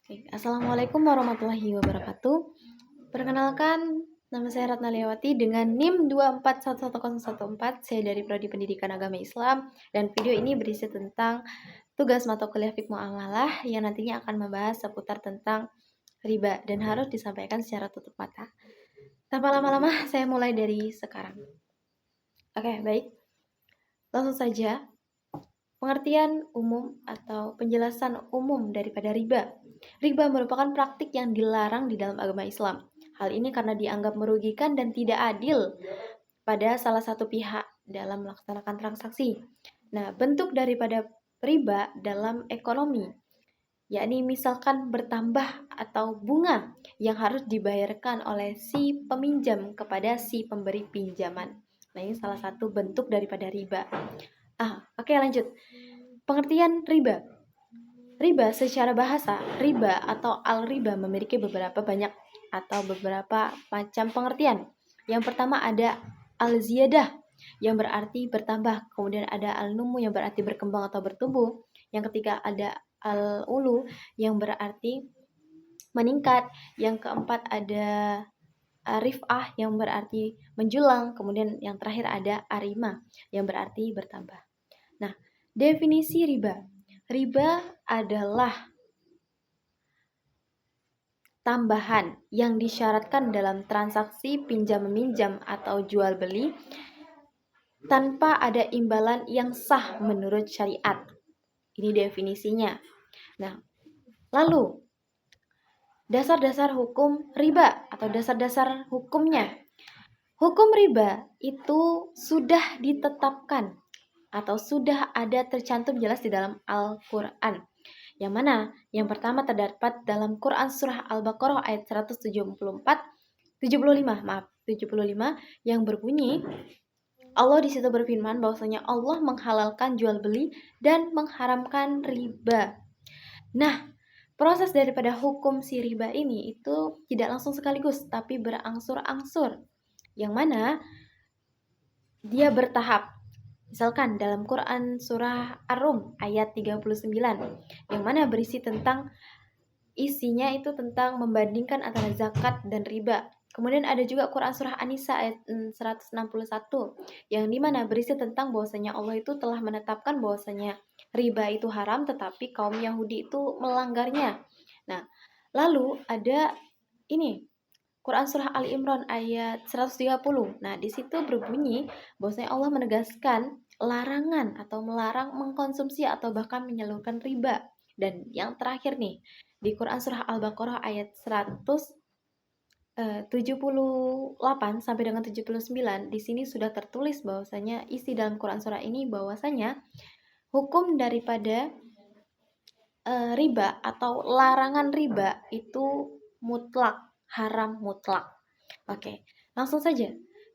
Baik, Assalamualaikum warahmatullahi wabarakatuh. Perkenalkan, nama saya Ratna Lewati dengan NIM 2411014. Saya dari Prodi Pendidikan Agama Islam, dan video ini berisi tentang tugas mata kuliah Fiqh Muamalah yang nantinya akan membahas seputar tentang riba dan harus disampaikan secara tutup mata. Tanpa lama-lama, saya mulai dari sekarang. Oke, baik. Langsung saja, pengertian umum atau penjelasan umum daripada riba. Riba merupakan praktik yang dilarang di dalam agama Islam. Hal ini karena dianggap merugikan dan tidak adil pada salah satu pihak dalam melaksanakan transaksi. Nah, bentuk daripada riba dalam ekonomi, yakni misalkan bertambah atau bunga yang harus dibayarkan oleh si peminjam kepada si pemberi pinjaman. Nah, ini salah satu bentuk daripada riba. Oke, lanjut. Pengertian riba. Riba secara bahasa, riba atau al-riba memiliki beberapa macam pengertian. Yang pertama ada al-ziyadah yang berarti bertambah, kemudian ada al-numu yang berarti berkembang atau bertumbuh. Yang ketiga ada al-ulu yang berarti meningkat. Yang keempat ada rif'ah yang berarti menjulang, kemudian yang terakhir ada arima yang berarti bertambah. Nah, definisi riba. Riba adalah tambahan yang disyaratkan dalam transaksi pinjam-meminjam atau jual beli tanpa ada imbalan yang sah menurut syariat. Ini definisinya. Nah, lalu dasar-dasar hukum riba atau dasar-dasar hukumnya. Hukum riba itu sudah ditetapkan atau sudah ada tercantum jelas di dalam Al-Quran. Yang mana? Yang pertama terdapat dalam Quran Surah Al-Baqarah ayat 75 yang berbunyi, Allah di situ berfirman bahwasanya Allah menghalalkan jual beli dan mengharamkan riba. Nah, proses daripada hukum si riba ini itu tidak langsung sekaligus, tapi berangsur-angsur. Yang mana dia bertahap. Misalkan dalam Quran Surah Ar-Rum ayat 39, yang mana berisi tentang isinya itu tentang membandingkan antara zakat dan riba. Kemudian ada juga Quran Surah An-Nisa ayat 161, yang dimana berisi tentang bahwasanya Allah itu telah menetapkan bahwasanya riba itu haram, tetapi kaum Yahudi itu melanggarnya. Nah, lalu ada ini Quran Surah Ali Imran ayat 130. Nah, di situ berbunyi bahwasanya Allah menegaskan larangan atau melarang mengkonsumsi atau bahkan menyalurkan riba. Dan yang terakhir nih, di Quran Surah Al-Baqarah ayat 178 sampai dengan 79, di sini sudah tertulis bahwasanya isi dalam Quran Surah ini bahwasanya hukum daripada riba atau larangan riba itu mutlak, haram mutlak. Oke, langsung saja.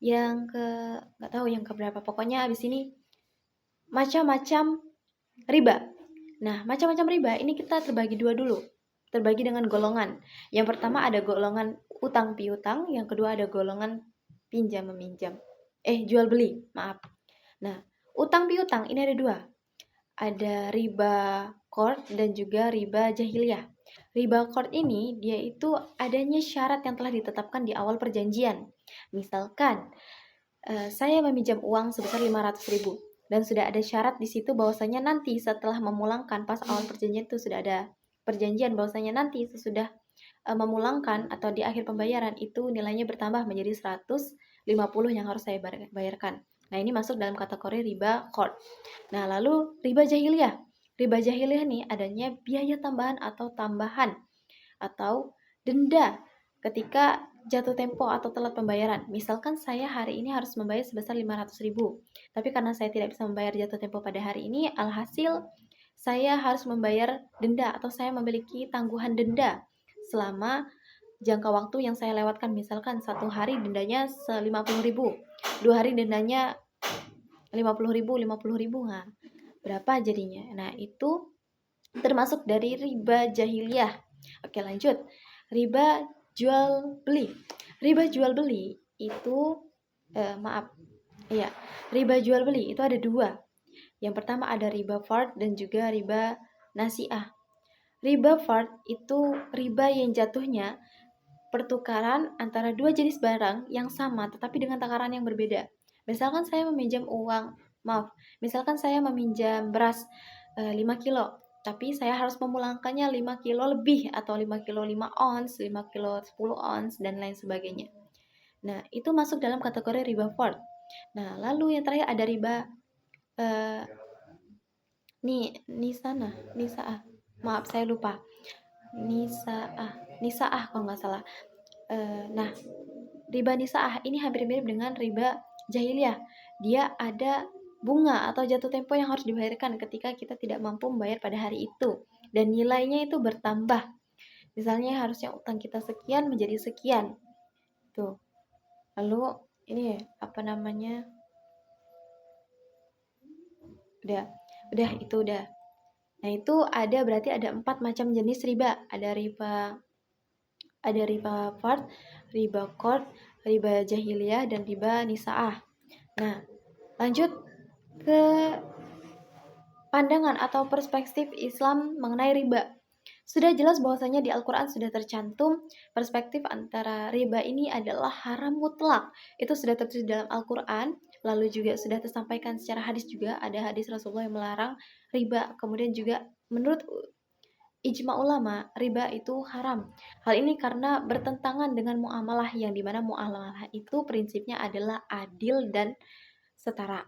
Nggak tahu yang keberapa. Pokoknya abis ini macam-macam riba. Nah, macam-macam riba ini kita terbagi dua dulu. Terbagi dengan golongan. Yang pertama ada golongan utang piutang, yang kedua ada golongan pinjam meminjam. Jual beli, maaf. Nah, utang piutang ini ada dua. Ada riba qard dan juga riba jahiliyah. Riba qard ini dia itu adanya syarat yang telah ditetapkan di awal perjanjian. Misalkan saya meminjam uang sebesar 500.000 dan sudah ada syarat di situ bahwasanya nanti setelah memulangkan, pas awal perjanjian itu sudah ada perjanjian bahwasanya nanti sesudah memulangkan atau di akhir pembayaran itu nilainya bertambah menjadi 150 yang harus saya bayarkan. Nah, ini masuk dalam kategori riba qard. Nah, lalu riba jahiliyah. Riba jahiliyah nih adanya biaya tambahan atau denda ketika jatuh tempo atau telat pembayaran. Misalkan saya hari ini harus membayar sebesar 500.000, tapi karena saya tidak bisa membayar jatuh tempo pada hari ini, alhasil saya harus membayar denda atau saya memiliki tangguhan denda selama jangka waktu yang saya lewatkan. Misalkan satu hari dendanya 50.000, 2 hari dendanya 50.000, nah berapa jadinya? Nah, itu termasuk dari riba jahiliyah. Oke, lanjut. Riba jual beli. Riba jual beli itu riba jual beli itu ada dua. Yang pertama ada riba fard dan juga riba nasi'ah. Riba fard itu riba yang jatuhnya pertukaran antara dua jenis barang yang sama tetapi dengan takaran yang berbeda. Misalkan saya meminjam misalkan saya meminjam beras 5 kilo, tapi saya harus memulangkannya 5 kilo lebih atau 5 kilo 5 ons, 5 kilo 10 ons dan lain sebagainya. Nah, itu masuk dalam kategori riba fard. Nah, lalu yang terakhir ada riba eh, Nisaah. Maaf, saya lupa. Nisaah kalau nggak salah. Nah, riba nisaah ini hampir mirip dengan riba jahiliyah. Dia ada bunga atau jatuh tempo yang harus dibayarkan ketika kita tidak mampu membayar pada hari itu. Dan nilainya itu bertambah. Misalnya harusnya utang kita sekian menjadi sekian. Tuh. Lalu ini apa namanya? Udah itu udah. Nah, itu berarti ada 4 macam jenis riba. Ada riba fard, riba qard, riba jahiliyah, dan riba nisaah. Nah, lanjut ke pandangan atau perspektif Islam mengenai riba. Sudah jelas bahwasanya di Al-Quran sudah tercantum perspektif antara riba ini adalah haram mutlak. Itu sudah tertulis dalam Al-Quran, lalu juga sudah tersampaikan secara hadis juga, ada hadis Rasulullah yang melarang riba. Kemudian juga menurut ijma ulama, riba itu haram. Hal ini karena bertentangan dengan muamalah yang dimana muamalah itu prinsipnya adalah adil dan setara.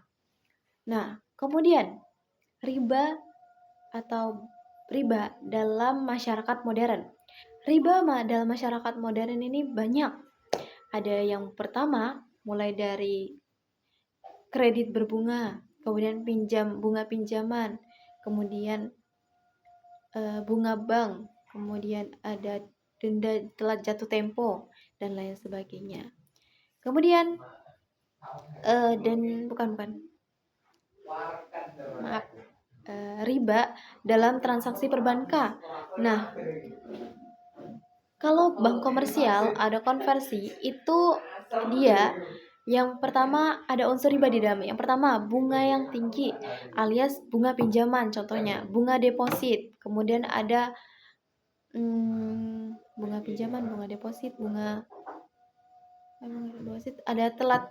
Nah, kemudian riba atau riba dalam masyarakat modern. Riba dalam masyarakat modern ini banyak. Ada yang pertama, mulai dari kredit berbunga, kemudian bunga pinjaman, kemudian bunga bank, kemudian ada denda telat jatuh tempo, dan lain sebagainya. Kemudian dan bukan maaf, riba dalam transaksi perbankan. Nah, kalau bank komersial ada konversi, itu dia yang pertama ada unsur riba di dalamnya. Yang pertama, bunga yang tinggi alias bunga pinjaman, contohnya bunga deposit. Kemudian ada bunga pinjaman, bunga deposit, ada telat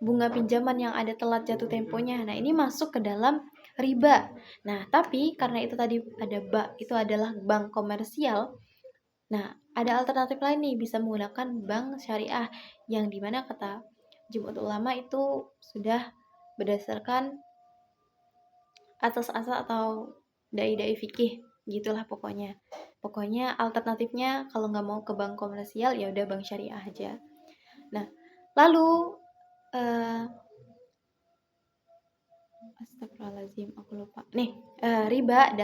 bunga pinjaman yang ada telat jatuh temponya. Nah, ini masuk ke dalam riba. Nah, tapi karena itu tadi itu adalah bank komersial. Nah, ada alternatif lain nih, bisa menggunakan bank syariah yang dimana kata Jumhur Ulama itu sudah berdasarkan asas-asas atau dai-dai fikih gitulah pokoknya. Pokoknya alternatifnya kalau nggak mau ke bank komersial ya udah bank syariah aja. Nah, lalu astagfirullahaladzim, aku lupa. Nih, riba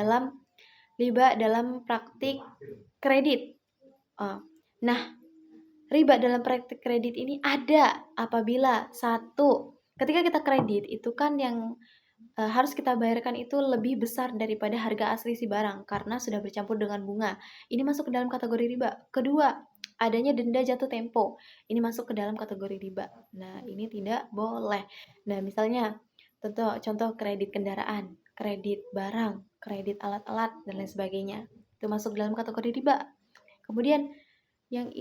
dalam praktik kredit. Nah, riba dalam praktik kredit ini ada apabila ketika kita kredit itu kan yang harus kita bayarkan itu lebih besar daripada harga asli si barang karena sudah bercampur dengan bunga. Ini masuk ke dalam kategori riba. Kedua, adanya denda jatuh tempo. Ini masuk ke dalam kategori riba. Nah, ini tidak boleh. Nah, misalnya contoh kredit kendaraan, kredit barang, kredit alat-alat, dan lain sebagainya. Itu masuk dalam kategori riba. Kemudian yang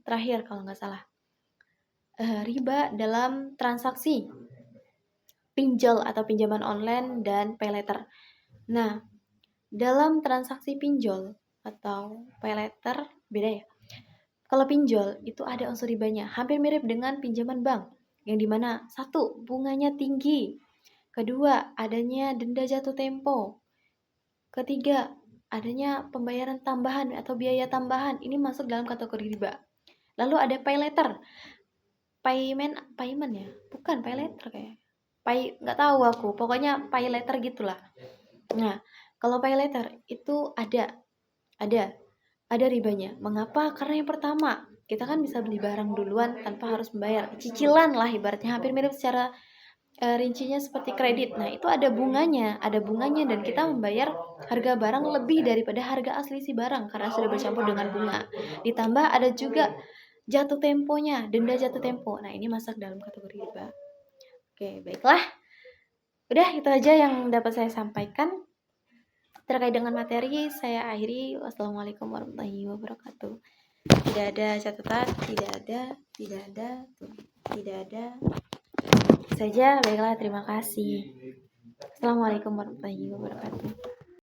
terakhir kalau nggak salah, riba dalam transaksi pinjol atau pinjaman online dan pay letter. Nah, dalam transaksi pinjol atau pay letter beda ya. Kalau pinjol itu ada unsur ribanya, hampir mirip dengan pinjaman bank, yang dimana satu, bunganya tinggi, kedua, adanya denda jatuh tempo, ketiga, adanya pembayaran tambahan atau biaya tambahan. Ini masuk dalam kategori riba. Lalu ada pay letter, payment ya, bukan pay letter kayak nggak tahu aku, pokoknya pay letter gitulah. Nah, kalau pay letter itu ada ribanya. Mengapa? Karena yang pertama, kita kan bisa beli barang duluan tanpa harus membayar, cicilan lah ibaratnya, hampir mirip secara rincinya seperti kredit. Nah, itu ada bunganya dan kita membayar harga barang lebih daripada harga asli si barang karena sudah bercampur dengan bunga. Ditambah ada juga jatuh temponya, denda jatuh tempo. Nah, ini masuk dalam kategori riba. Oke, baiklah. Udah itu aja yang dapat saya sampaikan. terkait dengan materi saya akhiri. Wassalamualaikum warahmatullahi wabarakatuh. Tidak ada catatan, tidak ada, tidak ada. Saja, baiklah, terima kasih. Assalamualaikum warahmatullahi wabarakatuh.